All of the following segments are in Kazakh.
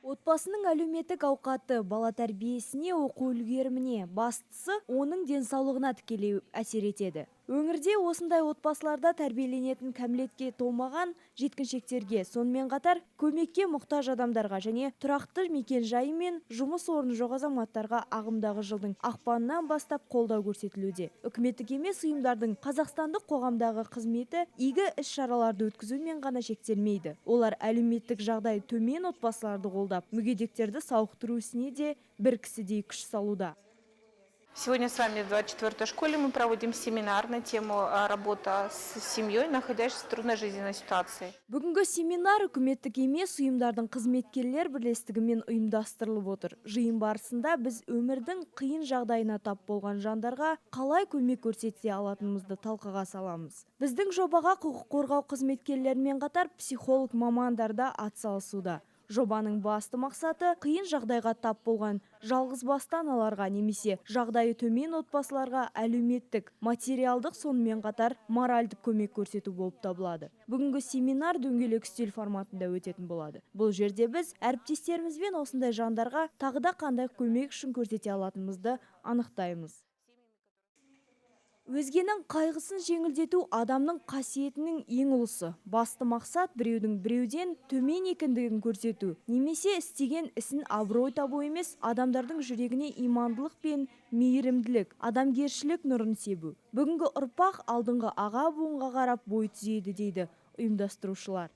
Отбасының әлеуметтік ауқаты, бала тәрбиесіне, оқу үлгеріміне, бастысы оның денсаулығына тікелей әсер етеді. Өңірде осындай отбасыларда тәрбиеленетін кәмелетке толмаған жеткіншектерге, сонымен қатар көмекке мұқтаж адамдарға және тұрақты мекен-жайы мен жұмыс орны жоқ азаматтарға ағымдағы жылдың ақпанынан бастап қолдау көрсетілуде. Үкіметтік емес ұйымдардың қазақстандық қоғамдағы қызметі игі іс-шараларды өткізумен ғана шектелмейді. Олар әлеуметтік жағдайы төмен отбасыларды қолдап, мүгедектерді сауықтыру ісіне де бір кісідей күш салуда. Сегодня с вами в 24-й школе мы проводим семинар на тему работа с семьей, находящейся в трудной жизненной ситуации. Бүгінгі семинар үкіметтік емес ұйымдардың қызметкерлер бірлестігімен ұйымдастырылып отыр. Жиын барысында біз өмірдің қиын жағдайына тап болған жандарға қалай көмек көрсете алатынымызды талқыға саламыз. Біздің жобаға құқық қорғау қызметкерлерімен қатар психолог мамандар да атсалысуда. Жобаның басты мақсаты қиын жағдайға тап болған жалғыз басты аналарға немесе жағдайы төмен отбасыларға әлеуметтік, материалдық сонымен қатар моральдық көмек көрсету болып табылады. Бүгінгі семинар дөңгелек үстел форматында өтетін болады. Бұл жерде біз әріптестерімізбен осындай жандарға тағы да қандай көмек үшін көрсете алатынымызды анықтаймыз. Өзгенің қайғысын жеңілдету адамның қасиетінің ең ұлысы. Басты мақсат біреудің біреуден төмен екендігін көрсету, немесе істеген ісін абырой табу емес, адамдардың жүрегіне имандылық пен мейірімділік, адамгершілік нұрын себу. Бүгінгі ұрпақ алдыңғы аға буынға қарап бой түзейді дейді ұйымдастырушылар.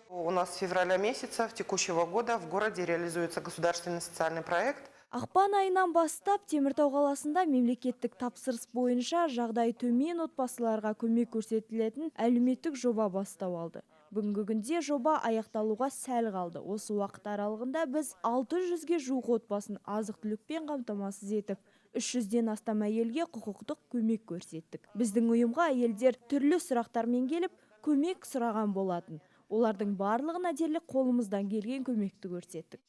У нас с февраля месяца текущего года в городе реализуется государственный социальный проект. Ақпан айынан бастап Теміртау қаласында мемлекеттік тапсырыс бойынша жағдай төмен отбасыларға көмек көрсетілетін әлеуметтік жоба бастау алды. Бүгінгі күнде жоба аяқталуға сәл қалды. Осы уақыт аралығында біз 600-ге жуық отбасын азық-түлікпен қамтамасыз етіп, 300-ден астам әйелге құқықтық көмек көрсеттік. Біздің ұйымға әйелдер түрлі сұрақтармен келіп, көмек сұраған болатын. Олардың барлығына дерлік қолымыздан келген көмекті көрсеттік.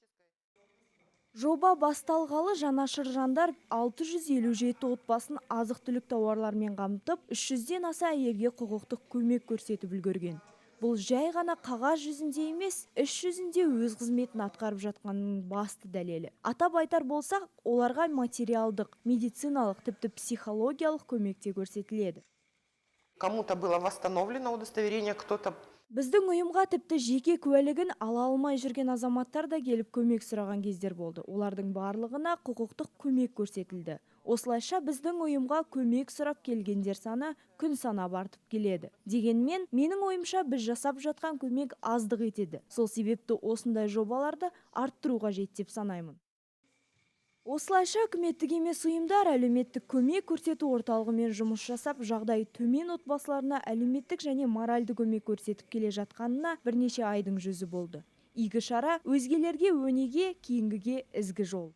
Жоба басталғалы жанашыр жандар 657 отбасын азық-түлік тауарлармен қамтып, 300-ден аса әйелге құқықтық көмек көрсетіп үлгерген. Бұл жай ғана қағаз жүзінде емес, іс жүзінде өз қызметін атқарып жатқанның басты дәлелі. Атап айтар болсақ, оларға материалдық, медициналық, тіпті психологиялық көмек те көрсетіледі. Кому-то было восстановлено удостоверение, кто-то... Біздің ұйымға тіпті жеке куәлігін ала алмай жүрген азаматтар да келіп көмек сұраған кездер болды. Олардың барлығына құқықтық көмек көрсетілді. Осылайша біздің ұйымға көмек сұрап келгендер саны күн санап артып келеді. Дегенмен, менің ойымша біз жасап жатқан көмек аздық етеді. Сол себепті осындай жобаларды арттыру қажет деп санаймын. Осылайша үкіметтік емес ұйымдар әлеуметтік көмек көрсету орталығымен жұмыс жасап, жағдайы төмен отбасыларына әлеуметтік және моральды көмек көрсетіп келе жатқанына бірнеше айдың жүзі болды. Игі шара өзгелерге өнеге, кейінгіге ізгі жол.